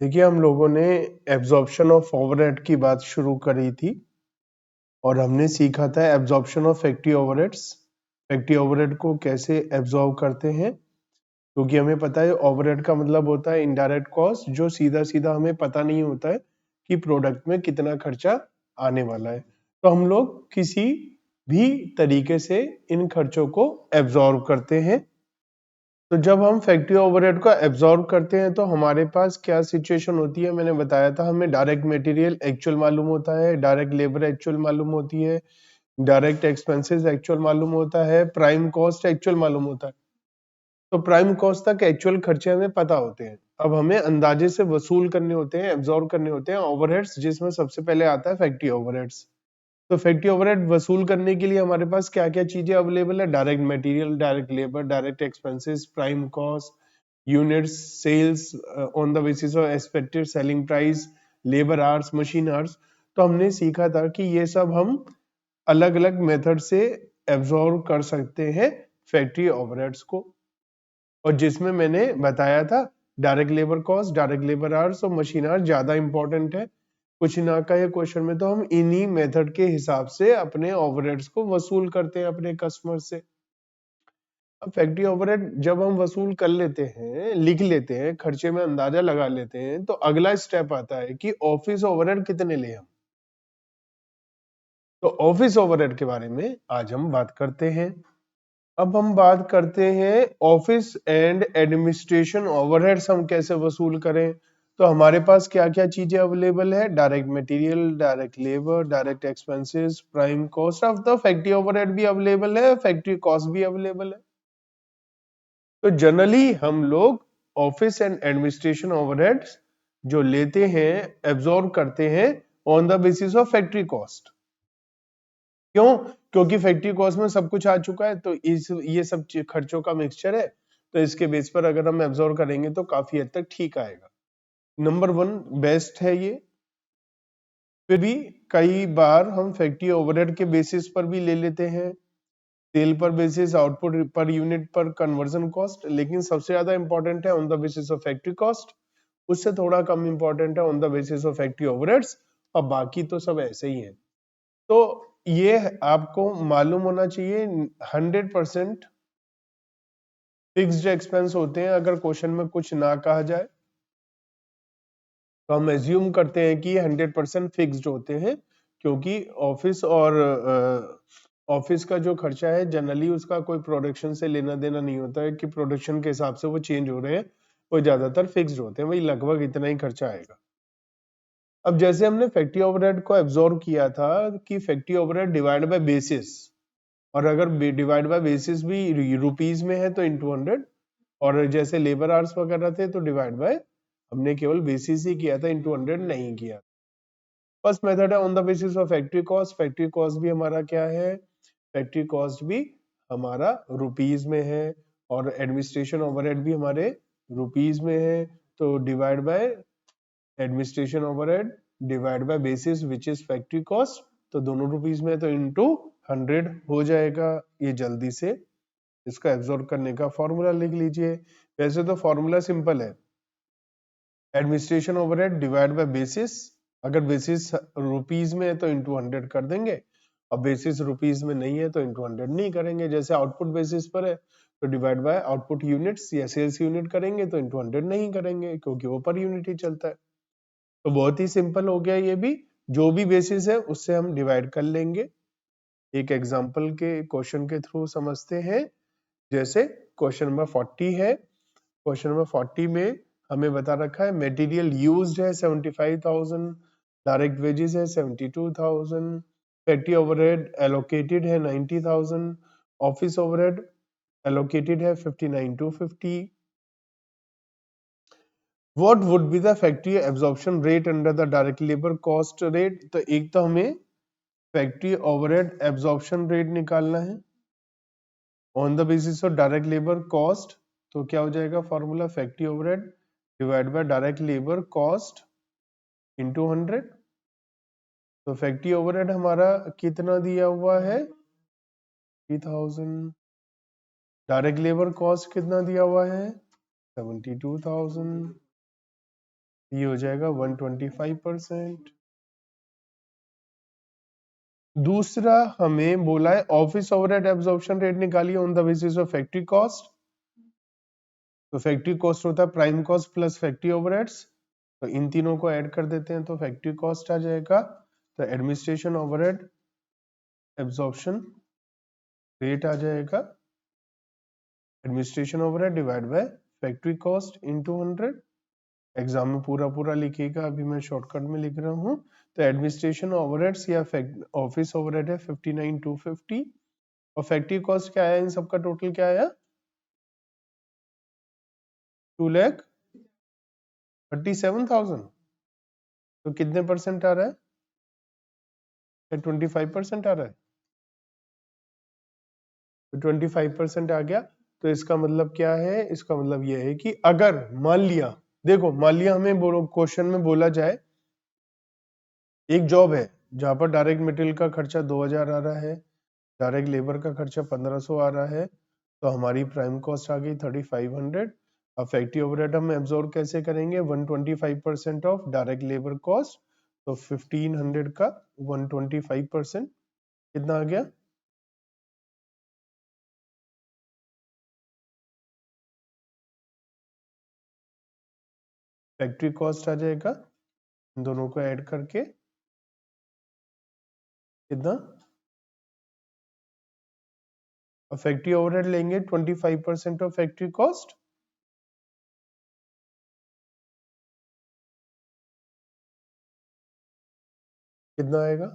देखिए हम लोगों ने एब्जॉर्प्शन ऑफ ओवरहेड की बात शुरू करी थी और हमने सीखा था absorption of factory overheads. Factory overhead को कैसे एब्जॉर्ब करते हैं, क्योंकि हमें पता है ओवरहेड का मतलब होता है इनडायरेक्ट कॉस्ट, जो सीधा सीधा हमें पता नहीं होता है कि प्रोडक्ट में कितना खर्चा आने वाला है। तो हम लोग किसी भी तरीके से इन खर्चों को एब्जॉर्ब करते हैं। तो जब हम फैक्ट्री ओवरहेड को एब्जॉर्ब करते हैं तो हमारे पास क्या सिचुएशन होती है, मैंने बताया था हमें डायरेक्ट मटेरियल एक्चुअल मालूम होता है, डायरेक्ट लेबर एक्चुअल मालूम होती है, डायरेक्ट एक्सपेंसेस एक्चुअल मालूम होता है, प्राइम कॉस्ट एक्चुअल मालूम होता है। तो प्राइम कॉस्ट तक एक्चुअल खर्चे हमें पता होते हैं। अब हमें अंदाजे से वसूल करने होते हैं, एब्जॉर्ब करने होते हैं ओवरहेड्स, जिसमें सबसे पहले आता है फैक्ट्री ओवरहेड्स। तो फैक्ट्री ओवरहेड वसूल करने के लिए हमारे पास क्या क्या चीजें अवेलेबल है? Direct material, direct labour, direct expenses, prime cost, units, sales on the basis of expected selling price, labour hours, machine hours. तो हमने सीखा था कि ये सब हम अलग अलग मेथड से एब्जॉर्ब कर सकते हैं फैक्ट्री ओवरहेड्स को, और जिसमें मैंने बताया था direct labour cost, direct labour hours और मशीन आवर्स ज्यादा इंपॉर्टेंट है। कुछ ना का ये क्वेश्चन में तो हम इन्हीं मेथड के हिसाब से अपने ओवरहेड्स को वसूल करते हैं अपने कस्टमर से। अब फैक्ट्री ओवरहेड जब हम वसूल कर लेते हैं, लिख लेते हैं, खर्चे में अंदाजा लगा लेते हैं, तो अगला स्टेप आता है कि ऑफिस ओवरहेड कितने ले हम। तो ऑफिस ओवरहेड के बारे में आज हम बात करते हैं। अब हम बात करते हैं ऑफिस एंड एडमिनिस्ट्रेशन ओवरहेड्स हम कैसे वसूल करें। तो हमारे पास क्या क्या चीजें अवेलेबल है? Direct material, direct labour, direct expenses, prime cost. अब तो फैक्ट्री ओवरहेड भी अवेलेबल है, फैक्ट्री कॉस्ट भी अवेलेबल है। तो जनरली हम लोग ऑफिस एंड एडमिनिस्ट्रेशन ओवरहेड्स जो लेते हैं, एब्जॉर्ब करते हैं on the basis of factory cost. क्यों? क्योंकि फैक्ट्री कॉस्ट में सब कुछ आ चुका है, तो इस ये सब खर्चों का मिक्सचर है, तो इसके बेस पर अगर हम एब्जॉर्ब करेंगे तो काफी हद तक ठीक आएगा। नंबर वन बेस्ट है ये। फिर भी कई बार हम फैक्ट्री ओवरहेड के बेसिस पर भी ले लेते हैं, सेल पर बेसिस, आउटपुट पर यूनिट पर, कन्वर्जन कॉस्ट, लेकिन सबसे ज्यादा इंपॉर्टेंट है on the basis of factory cost. उससे थोड़ा कम इंपॉर्टेंट है on the basis of factory overheads, और बाकी तो सब ऐसे ही है। तो ये आपको मालूम होना चाहिए 100% फिक्स्ड एक्सपेंस होते हैं। अगर क्वेश्चन में कुछ ना कहा जाए तो हम एज्यूम करते हैं कि 100% फिक्स्ड होते हैं, क्योंकि ऑफिस और ऑफिस का जो खर्चा है जनरली उसका कोई प्रोडक्शन से लेना देना नहीं होता है कि प्रोडक्शन के हिसाब से वो चेंज हो रहे हैं, वो ज्यादातर फिक्स्ड होते हैं, वही लगभग इतना ही खर्चा आएगा। अब जैसे हमने फैक्ट्री ओवरहेड को एब्जॉर्ब किया था कि factory overhead divide by basis, और अगर डिवाइड बाय बेसिस भी रुपीज में है तो इंटू 100, और जैसे लेबर आवर्स वगैरह थे तो डिवाइड बाय, हमने केवल बेसिस ही किया था, इंटू 100 नहीं किया। फर्स्ट मेथड है on the basis of factory cost. Factory cost भी हमारा क्या है? फैक्ट्री कॉस्ट भी हमारा रुपीज में है, और एडमिनिस्ट्रेशन ओवरहेड भी हमारे रुपीज में है, तो divide by administration overhead divide by basis which is factory cost, तो दोनों रुपीज में है तो इंटू 100 हो जाएगा। ये जल्दी से इसका एब्जॉर्ब करने का फॉर्मूला लिख लीजिए। वैसे तो फॉर्मूला सिंपल है, administration overhead divide by basis, अगर बेसिस रुपीज में है तो इंटू 100 कर देंगे, और बेसिस रुपीज में नहीं है तो इंटू 100 नहीं करेंगे। जैसे आउटपुट बेसिस पर है तो डिवाइड बाय आउटपुट यूनिट्स या सेल्स यूनिट करेंगे, तो इंटू 100 नहीं करेंगे क्योंकि वो पर यूनिट ही चलता है। तो बहुत ही सिंपल हो गया ये भी, जो भी बेसिस है उससे हम डिवाइड कर लेंगे। एक एग्जांपल के क्वेश्चन के थ्रू समझते हैं। जैसे क्वेश्चन नंबर 40 है, क्वेश्चन नंबर 40 में हमें बता रखा है मटेरियल यूज्ड है 75,000, डायरेक्ट वेजेस है 72,000, फैक्ट्री ओवरहेड एलोकेटेड है 90,000, ऑफिस ओवरहेड एलोकेटेड है 59,250। What would be the factory absorption rate under the direct labour cost rate? तो एक तो हमें फैक्ट्री ओवरहेड एब्जॉर्प्शन रेट निकालना है on the basis of direct labour cost. तो क्या हो जाएगा formula? Factory overhead divide by direct labour cost into 100। तो फैक्ट्री ओवरहेड हमारा कितना दिया हुआ है? 30,000। डायरेक्ट लेबर कॉस्ट कितना दिया हुआ है? 72,000। ये हो जाएगा 125%। दूसरा हमें बोला है ऑफिस ओवरहेड एब्जॉर्प्शन रेट निकालिए on the basis of factory cost. तो फैक्ट्री कॉस्ट होता है prime cost plus factory overheads, तो इन तीनों को ऐड कर देते हैं तो फैक्ट्री कॉस्ट आ जाएगा। तो एडमिनिस्ट्रेशन ओवरहेड एब्जॉर्प्शन रेट आ जाएगा administration overhead divide by factory cost into 100। Exam में पूरा पूरा लिखिएगा, अभी मैं शॉर्टकट में लिख रहा हूँ। तो एडमिनिस्ट्रेशन ओवरहेड्स या ऑफिस ओवरहेड है 59,250 और फैक्ट्री कॉस्ट क्या आया, इन सबका टोटल क्या आया 2,37,000। तो कितने परसेंट आ रहा है, 25% आ रहा है। तो 25% आ गया। तो इसका मतलब क्या है, इसका मतलब यह है कि अगर मान लिया, देखो मान लिया हमें क्वेश्चन में बोला जाए एक जॉब है जहां पर डायरेक्ट मटेरियल का खर्चा 2000 आ रहा है, डायरेक्ट लेबर का खर्चा 1500 आ रहा है, तो हमारी प्राइम कॉस्ट आ गई 3500। अब फैक्ट्री ओवरहेड हम एब्जॉर्ब कैसे करेंगे, 125% ऑफ डायरेक्ट लेबर कॉस्ट, तो 1500 का 125% कितना आ गया, फैक्ट्री कॉस्ट आ जाएगा, इन दोनों को ऐड करके कितना, और फैक्ट्री ओवरहेड लेंगे 25% ऑफ फैक्ट्री कॉस्ट, कितना आएगा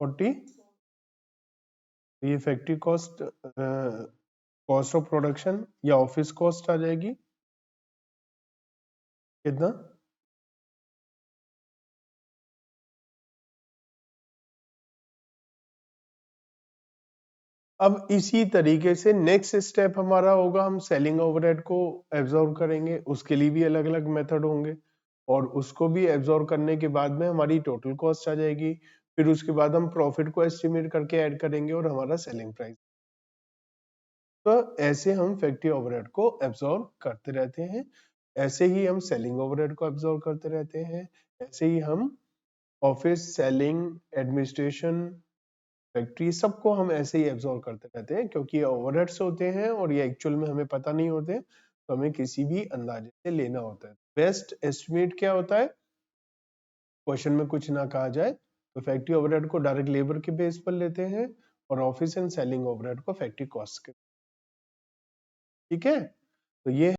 40। ये factory cost cost of production या ऑफिस कॉस्ट आ जाएगी कितना, अब इसी तरीके से नेक्स्ट स्टेप हमारा होगा, हम सेलिंग ओवरहेड को एब्जॉर्ब करेंगे, उसके लिए भी अलग अलग मेथड होंगे और उसको भी एब्जॉर्ब करने के बाद में हमारी टोटल कॉस्ट आ जाएगी, फिर उसके बाद हम प्रॉफिट को एस्टिमेट करके ऐड करेंगे और हमारा सेलिंग प्राइस। तो ऐसे हम फैक्ट्री ओवरहेड को एब्जॉर्ब करते रहते हैं, ऐसे ही हम सेलिंग ओवरहेड को एब्जॉर्ब करते रहते हैं, ऐसे ही हम ऑफिस सेलिंग एडमिनिस्ट्रेशन फैक्ट्री सबको हम ऐसे ही एब्जॉर्ब करते रहते हैं, क्योंकि ये ओवरहेड्स होते हैं और ये एक्चुअल में हमें पता नहीं होते, तो हमें किसी भी अंदाजे से लेना होता है। बेस्ट एस्टिमेट क्या होता है, क्वेश्चन में कुछ ना कहा जाए तो फैक्ट्री ओवरहेड को डायरेक्ट लेबर के बेस पर लेते हैं और ऑफिस एंड सेलिंग ओवरहेड को फैक्ट्री कॉस्ट के, ठीक है। तो ये